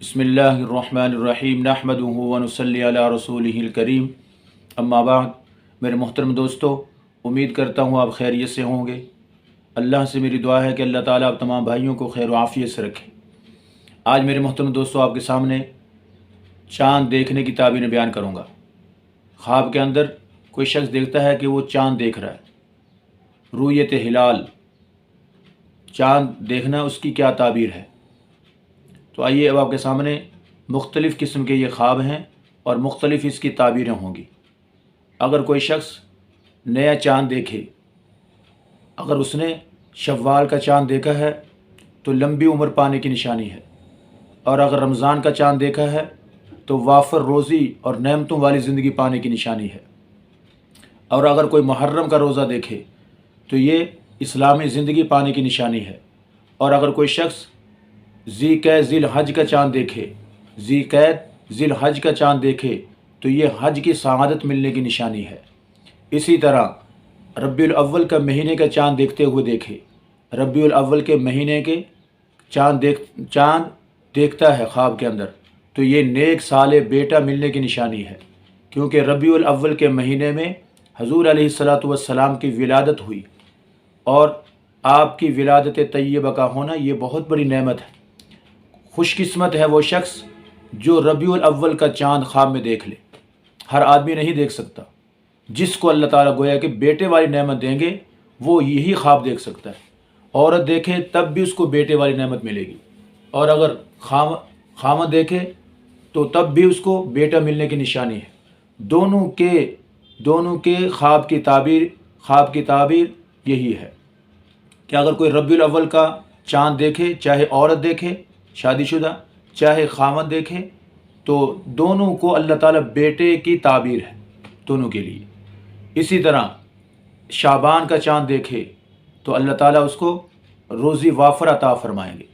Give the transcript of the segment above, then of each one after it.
बिस्मिल्लाहिर्रहमानिर्रहीम नहमदुहु व नुसल्ली अला रसूलिहिल करीम। अम्मा बाद, मेरे मोहतरम दोस्तों, उम्मीद करता हूँ आप खैरियत से होंगे। अल्लाह से मेरी दुआ है कि अल्लाह ताला आप तमाम भाइयों को खैर व आफ़ियत से रखे। आज मेरे मोहतरम दोस्तों आपके सामने चाँद देखने की ताबीरें बयान करूँगा। ख्वाब के अंदर कोई शख्स देखता है कि वो चाँद देख रहा है। रुयत हिलाल, चाँद देखना, उसकी क्या ताबीर है। तो आइए अब आपके सामने मुख्तलिफ़ किस्म के ये ख्वाब हैं और मुख्तलिफ़ इसकी ताबीरें होंगी। अगर कोई शख्स नया चाँद देखे, अगर उसने शव्वाल का चाँद देखा है तो लंबी उम्र पाने की निशानी है, और अगर रमज़ान का चाँद देखा है तो वाफर रोज़ी और नेमतों वाली ज़िंदगी पाने की निशानी है। और अगर कोई मुहर्रम का रोज़ा देखे तो ये इस्लामी ज़िंदगी पाने की निशानी है। और अगर कोई शख्स ज़िल हज का चाँद देखे, ज़िल हज का चाँद देखे तो ये हज की सआदत मिलने की निशानी है। इसी तरह रबीउल अव्वल का महीने का चाँद देखते हुए देखे, रबीउल अव्वल के महीने के चाँद देखता है ख्वाब के अंदर तो ये नेक साले बेटा मिलने की निशानी है, क्योंकि रबीउल अव्वल के महीने में हजूर अलैहिस्सलातु वस्सलाम की विलादत हुई, और आपकी विलादत तय्यबा का होना ये बहुत बड़ी नेमत है। खुशकिस्मत है वो शख्स जो रबीउल अव्वल का चाँद ख्वाब में देख ले। हर आदमी नहीं देख सकता। जिसको अल्लाह ताला गोया कि बेटे वाली नेमत देंगे वो यही ख्वाब देख सकता है। औरत देखे तब भी उसको बेटे वाली नेमत मिलेगी, और अगर खामद देखे तो तब भी उसको बेटा मिलने की निशानी है। दोनों के ख्वाब की ताबीर यही है कि अगर कोई रबीउल अव्वल का चाँद देखे, चाहे औरत देखे शादीशुदा, चाहे खामद देखे, तो दोनों को अल्लाह ताला बेटे की ताबीर है दोनों के लिए। इसी तरह शाबान का चाँद देखे तो अल्लाह ताला उसको रोज़ी वाफर अता फरमाएंगे।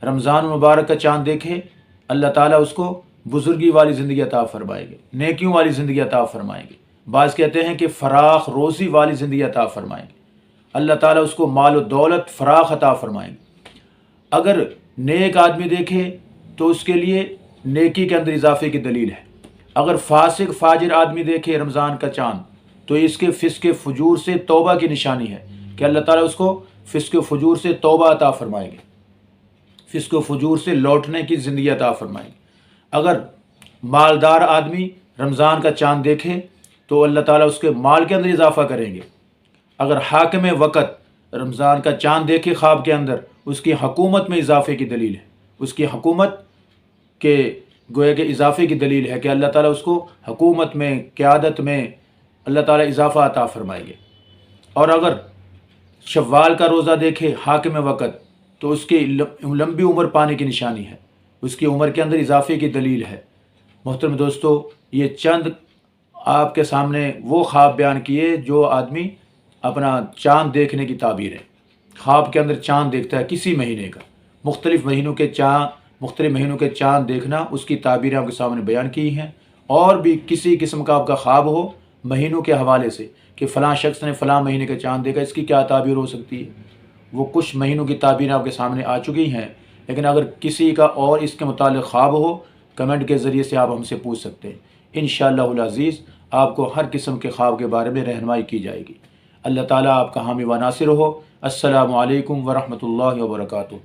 रमज़ान मुबारक का चाँद देखे, अल्लाह ताला उसको बुज़ुर्गी वाली ज़िंदगी अता फरमाएंगे, नेकियों वाली ज़िंदगी अता फरमाएंगे। बाज़ कहते हैं कि फ़राख रोज़ी वाली ज़िंदगी अता फरमाएंगे। अल्लाह ताला उसको माल व दौलत फ़राख अता फरमाएंगे। अगर नेक आदमी देखे तो उसके लिए नेकी के अंदर इजाफे की दलील है। अगर फासिक फाजिर आदमी देखे रमज़ान का चाँद तो इसके फ़िस्क़ फजूर से तौबा की निशानी है कि अल्लाह ताला उसको फ़िस्क़ फजूर से तौबा अता फरमाएंगे, फ़िस्क़ फजूर से लौटने की ज़िंदगी अता फरमाएंगे। अगर मालदार आदमी रमज़ान का चाँद देखे तो अल्लाह ताला उसके माल के अंदर इजाफ़ा करेंगे। अगर हाकिम वक़्त रमज़ान का चाँद देखे ख्वाब के अंदर, उसकी हकूमत में इजाफ़े की दलील है, उसकी हकूमत के गोया के इजाफ़े की दलील है कि अल्लाह ताला उसको हकूमत में, क़यादत में अल्लाह ताला इजाफ़ा अता फरमाएंगे। और अगर शव्वाल का रोज़ा देखे हाकिम वक़्त तो उसकी लंबी उम्र पाने की निशानी है, उसकी उम्र के अंदर इजाफ़े की दलील है। मोहतरम दोस्तों, ये चंद आपके सामने वो ख्वाब बयान किए जो आदमी अपना चाँद देखने की ताबीर है। ख्वाब के अंदर चाँद देखता है किसी महीने का, मुख्तलिफ़ महीनों के चाँद देखना, उसकी ताबीरें आपके सामने बयान की हैं। और भी किसी किस्म का आपका ख्वाब हो महीनों के हवाले से कि फ़लाँ शख्स ने फ़लाँ महीने का चाँद देखा, इसकी क्या ताबीर हो सकती है, वो कुछ महीनों की ताबीरें आपके सामने आ चुकी हैं। लेकिन अगर किसी का और इसके मुतालिक ख्वाब हो, कमेंट के ज़रिए से आप हमसे पूछ सकते हैं। इंशाअल्लाहुल अज़ीज़ आपको हर किस्म के ख्वाब के बारे में रहनुमाई की जाएगी। अल्लाह ताला आपका हामी व नासिर हो। अस्सलामु अलैकुम व रहमतुल्लाहि व बरकातुहू।